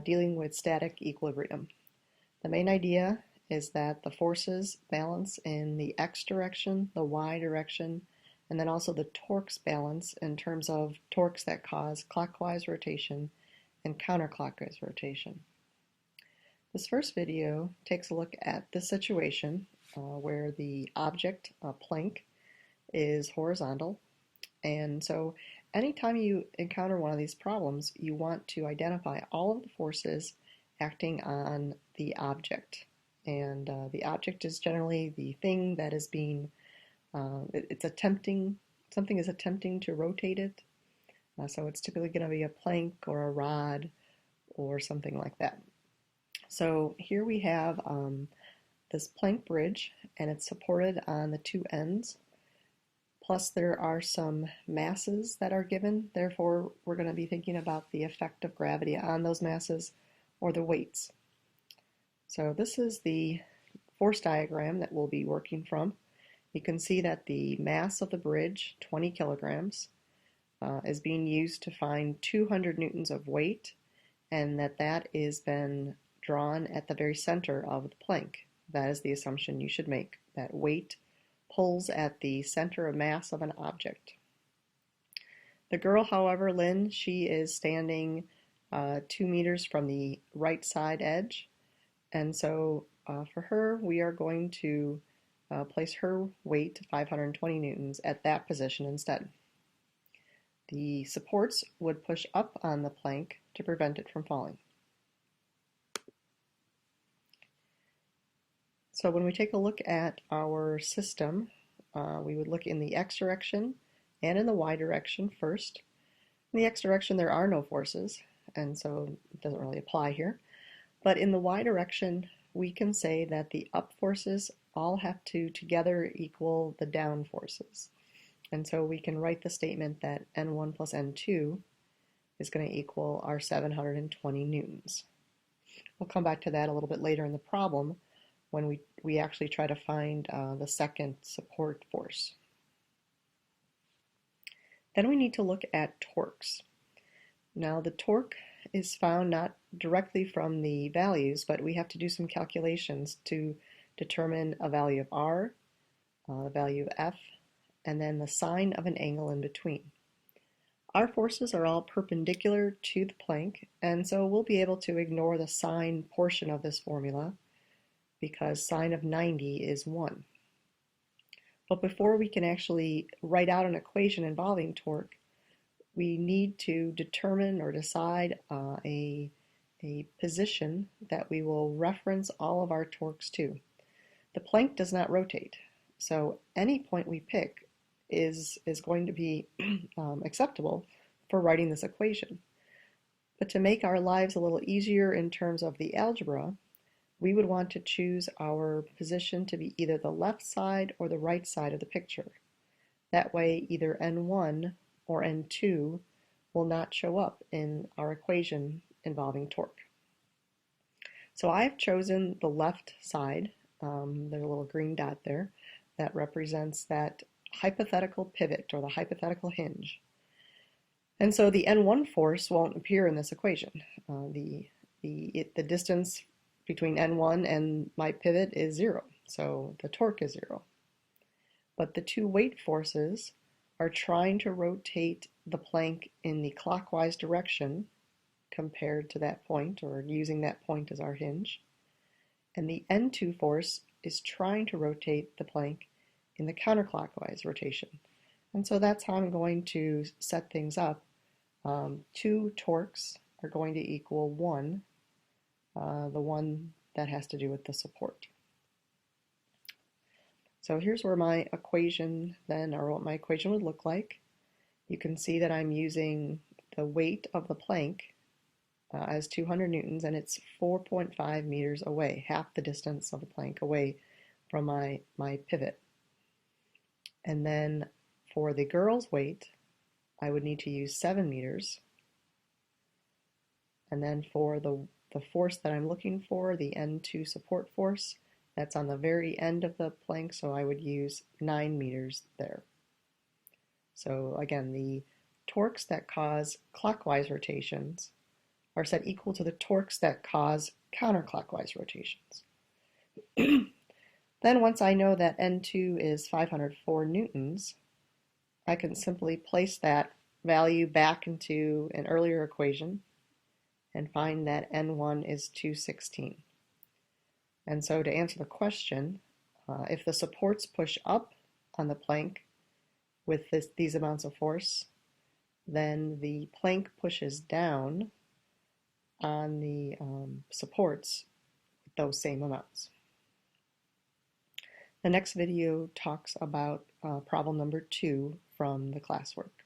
dealing with static equilibrium. The main idea is that the forces balance in the x direction, the y direction, and then also the torques balance in terms of torques that cause clockwise rotation and counterclockwise rotation. This first video takes a look at this situation where the object, a plank, is horizontal. And so anytime you encounter one of these problems, you want to identify all of the forces acting on the object. And the object is generally the thing that is being, something is attempting to rotate it. So it's typically going to be a plank or a rod or something like that. So here we have this plank bridge, and it's supported on the two ends. Plus there are some masses that are given, therefore we're going to be thinking about the effect of gravity on those masses or the weights. So this is the force diagram that we'll be working from. You can see that the mass of the bridge, 20 kilograms, is being used to find 200 newtons of weight, and that is been drawn at the very center of the plank. That is the assumption you should make, that weight pulls at the center of mass of an object. The girl, however, Lynn, she is standing 2 meters from the right side edge, and so for her we are going to place her weight, 520 newtons, at that position instead. The supports would push up on the plank to prevent it from falling. So when we take a look at our system, we would look in the x direction and in the y direction first. In the x direction there are no forces, and so it doesn't really apply here. But in the y direction we can say that the up forces all have to together equal the down forces. And so we can write the statement that N1 plus N2 is going to equal our 720 newtons. We'll come back to that a little bit later in the problem when we actually try to find the second support force. Then we need to look at torques. Now the torque is found not directly from the values, but we have to do some calculations to determine a value of R, the value of F, and then the sine of an angle in between. Our forces are all perpendicular to the plank, and so we'll be able to ignore the sine portion of this formula because sine of 90 is 1. But before we can actually write out an equation involving torque, we need to determine or decide a position that we will reference all of our torques to. The plank does not rotate, so any point we pick is going to be acceptable for writing this equation. But to make our lives a little easier in terms of the algebra, we would want to choose our position to be either the left side or the right side of the picture. That way either N1 or N2 will not show up in our equation involving torque. So I've chosen the left side. There's a little green dot there that represents that hypothetical pivot or the hypothetical hinge. And so the N1 force won't appear in this equation. The distance between N1 and my pivot is 0, so the torque is 0. But the two weight forces are trying to rotate the plank in the clockwise direction compared to that point, or using that point as our hinge. And the N2 force is trying to rotate the plank in the counterclockwise rotation. And so that's how I'm going to set things up. 2 torques are going to equal 1, the one that has to do with the support. So here's where my equation then, or what my equation would look like. You can see that I'm using the weight of the plank as 200 newtons, and it's 4.5 meters away, half the distance of the plank away from my pivot. And then for the girl's weight, I would need to use 7 meters. And then for the force that I'm looking for, the N2 support force, that's on the very end of the plank, so I would use 9 meters there. So again, the torques that cause clockwise rotations are set equal to the torques that cause counterclockwise rotations. Then once I know that N2 is 504 newtons, I can simply place that value back into an earlier equation and find that N1 is 216. And so to answer the question, if the supports push up on the plank with these amounts of force, then the plank pushes down on the supports with those same amounts. The next video talks about problem number 2 from the classwork.